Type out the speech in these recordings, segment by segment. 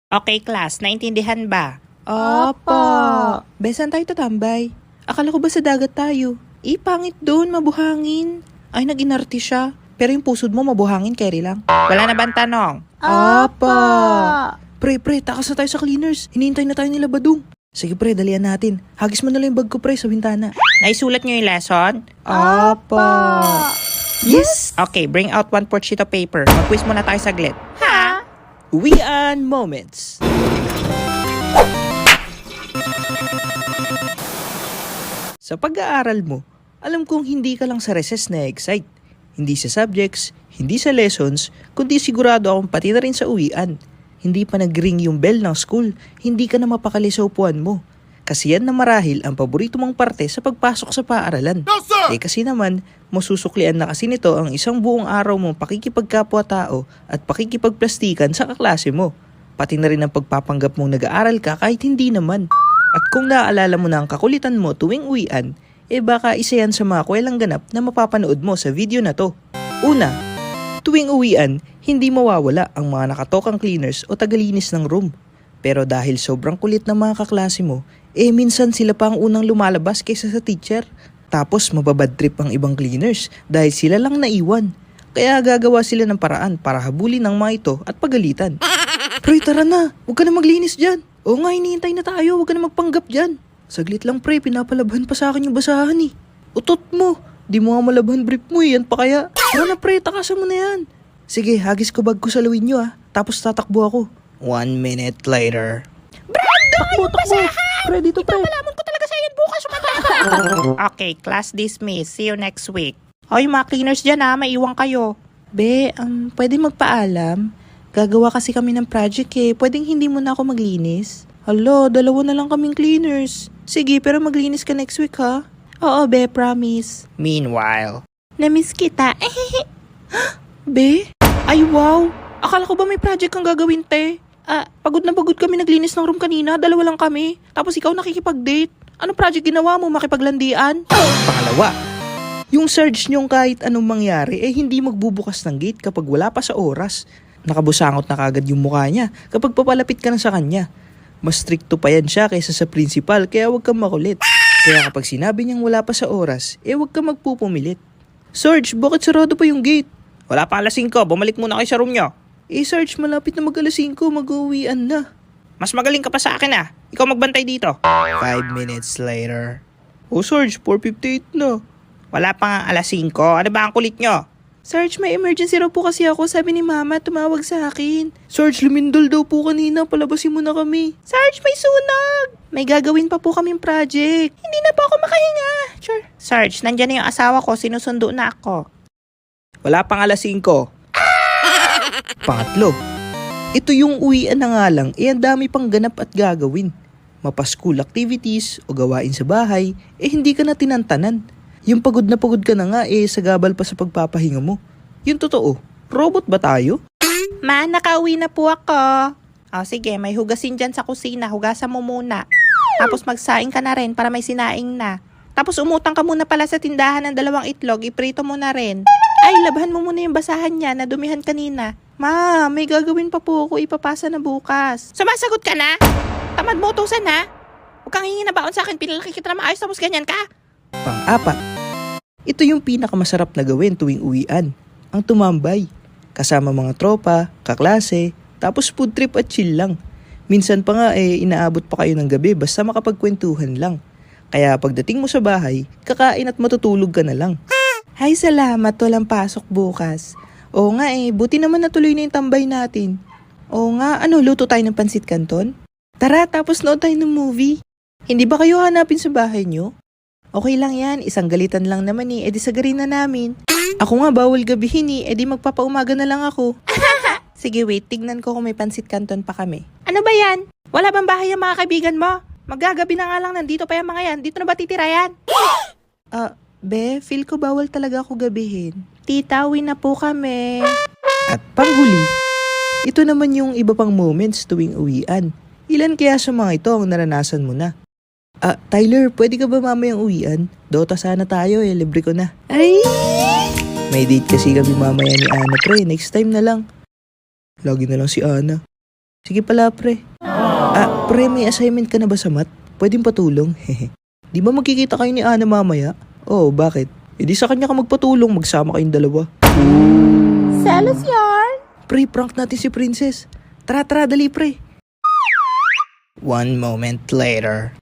Okay, class. Naintindihan ba? Opo. Besan tayo tatambay. Akala ko ba sa dagat tayo? Pangit doon, mabuhangin. Ay, nag-inarte siya. Pero yung pusod mo mabuhangin, carry lang. Wala na bang tanong? Opo. Pre, takas na tayo sa cleaners. Hinihintay na tayo nila Badung. Sige pre, dalian natin. Hagis mo na lang yung bag ko pre sa bintana. Naisulat nyo yung lesson? Opo. Yes! Okay, bring out 1/4 sheet of paper. Mag-quiz muna tayo saglit. Ha? Uwian moments. Sa pag-aaral mo, alam kong hindi ka lang sa recess na excite. Hindi sa subjects, hindi sa lessons, kundi sigurado akong pati na rin sa uwian. Hindi pa nag-ring yung bell ng school, hindi ka na mapakali sa upuan mo. Kasi yan na marahil ang paborito mong parte sa pagpasok sa paaralan. No, sir! Kasi naman, masusuklian na kasi nito ang isang buong araw mong pakikipagkapwa-tao at pakikipagplastikan sa kaklase mo. Pati na rin ang pagpapanggap mong nag-aaral ka kahit hindi naman. At kung naaalala mo na ang kakulitan mo tuwing uwian, baka isa yan sa mga kwelang ganap na mapapanood mo sa video na to. Una, tuwing uwian, hindi mawawala ang mga nakatokang cleaners o tagalinis ng room. Pero dahil sobrang kulit ng mga kaklase mo, minsan sila pa ang unang lumalabas kaysa sa teacher. Tapos mababad trip ang ibang cleaners dahil sila lang naiwan. Kaya gagawa sila ng paraan para habulin ng mga ito at pagalitan. Pre, tara na. Huwag ka na maglinis dyan. Oo nga, hinihintay na tayo. Huwag ka na magpanggap dyan. Saglit lang pre, pinapalabhan pa sa akin yung basahan eh. Utot mo. Di mo nga malabhan brief mo eh. Yan pa kaya. Tara na pre, takasan mo na yan. Sige, hagis ko bag ko sa lawin nyo Tapos tatakbo ako. 1 minute later. Brando! Yung basahan! Pre, dito pre. Ipapalaman ko talaga sa yan bukas umaga. Okay, class dismissed. See you next week. Hoy, mga cleaners dyan maiwan kayo. Be, pwede magpaalam? Gagawa kasi kami ng project Pwedeng hindi mo na ako maglinis? Hala, 2 na lang kaming cleaners. Sige, pero maglinis ka next week ha? Oo, be, promise. Meanwhile, Namiss kita. Be? Ay, wow. Akala ko ba may project kang gagawin, te? Pagod na pagod kami naglinis ng room kanina. 2 lang kami. Tapos ikaw nakikipag-date. Ano project ginawa mo? Makipaglandian? Pangalawa, yung surge nyong kahit anong mangyari, hindi magbubukas ng gate kapag wala pa sa oras. Nakabusangot na kagad yung mukha niya kapag papalapit ka na sa kanya. Mas stricto pa yan siya kaysa sa principal, kaya huwag kang makulit. Kaya kapag sinabi niyang wala pa sa oras, huwag kang magpupumilit. Sarge, bakit sarado pa yung gate? wala pa 5:00. Bumalik muna kayo sa room nyo. Sarge, malapit na mag-5, mag-uwian na. Mas magaling ka pa sa akin Ikaw magbantay dito. 5 minutes later. Oh, Sarge, 4:58 na. Wala pa nga 5:00. Ano ba ang kulit nyo? Sarge, may emergency raw po kasi ako. Sabi ni Mama, tumawag sa akin. Sarge, lumindol daw po kanina. Palabasin mo na kami. Sarge, may sunog! May gagawin pa po kaming project. Hindi na po ako makahinga. Sure. Sarge, nandyan na yung asawa ko. Sinusundo na ako. Wala pang 5:00. Pangatlo, ito yung uwian na nga lang, ang dami pang ganap at gagawin. Mapa-school activities o gawain sa bahay, hindi ka na tinantanan. Yung pagod ka na nga, sagabal pa sa pagpapahinga mo. Yung totoo, robot ba tayo? Ma, nakauwi na po ako. Sige, may hugasin dyan sa kusina. Hugasan mo muna. Tapos magsaing ka na rin para may sinaing na. Tapos umutang ka muna pala sa tindahan ng 2 itlog. Iprito mo na rin. Ay, labhan mo muna yung basahan niya na dumihan kanina. Ma, may gagawin pa po ako. Ipapasa na bukas. Sumasagot ka na? Tamad mo utusan Huwag kang hingi na baon sa akin. Pinalaki kita na maayos tapos ganyan ka. Pang-apat, ito yung pinakamasarap na gawin tuwing uwian. Ang tumambay. Kasama mga tropa, kaklase, tapos food trip at chill lang. Minsan pa nga inaabot pa kayo ng gabi basta makapagkwentuhan lang. Kaya pagdating mo sa bahay, kakain at matutulog ka na lang. Hay, salamat, walang pasok bukas. Oo nga buti naman natuloy na yung tambay natin. Oo nga, luto tayo ng pansit canton? Tara, tapos nood tayo ng movie. Hindi ba kayo hanapin sa bahay nyo? Okay lang yan, isang galitan lang naman edi sagarin na namin. Ako nga bawal gabihin edi magpapaumaga na lang ako. Sige wait, tignan ko kung may pansit canton pa kami. Ano ba yan? Wala bang bahay ang mga kaibigan mo? Maggagabi na nga lang nandito pa yung mga yan. Dito na ba titira yan? Be, feel ko bawal talaga ako gabihin. Tita, uwi na po kami. At panghuli, ito naman yung iba pang moments tuwing uwian. Ilan kaya sa mga ito ang naranasan mo na? Tyler, pwede ka ba mamayang uwian? Dota sana tayo libre ko na. Ay! May date kasi kami mamaya ni Ana pre, next time na lang. Lagi na lang si Ana. Sige pala, pre. Pre, may assignment ka na ba sa math? Pwedeng patulong? Di ba magkikita kayo ni Ana mamaya? Oh, bakit? E di sa kanya ka magpatulong, magsama kayong dalawa. Selos yarn! Pre, prank natin si Princess. Tara, dali, pre. 1 moment later.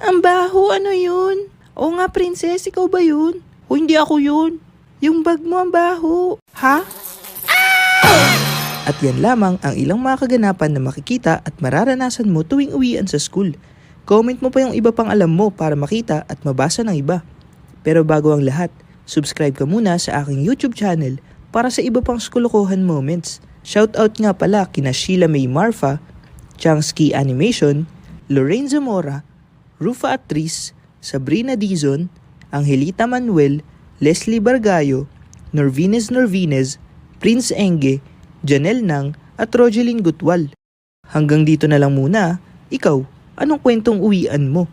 Ang baho, ano yun? Oo nga, Princess, ikaw ba yun? O hindi ako yun. Yung bag mo ang baho. Ha? At yan lamang ang ilang mga kaganapan na makikita at mararanasan mo tuwing uwian sa school. Comment mo pa yung iba pang alam mo para makita at mabasa ng iba. Pero bago ang lahat, subscribe ka muna sa aking YouTube channel para sa iba pang skulukuhan moments. Shoutout nga pala kina Sheila May Marfa, Changsky Animation, Lorraine Zamora, Rufa Atris, Sabrina Dizon, Angelita Manuel, Leslie Bargayo, Norvines, Prince Enge, Janelle Nang at Rogeline Gutwal. Hanggang dito na lang muna. Ikaw, anong kwentong uwian mo?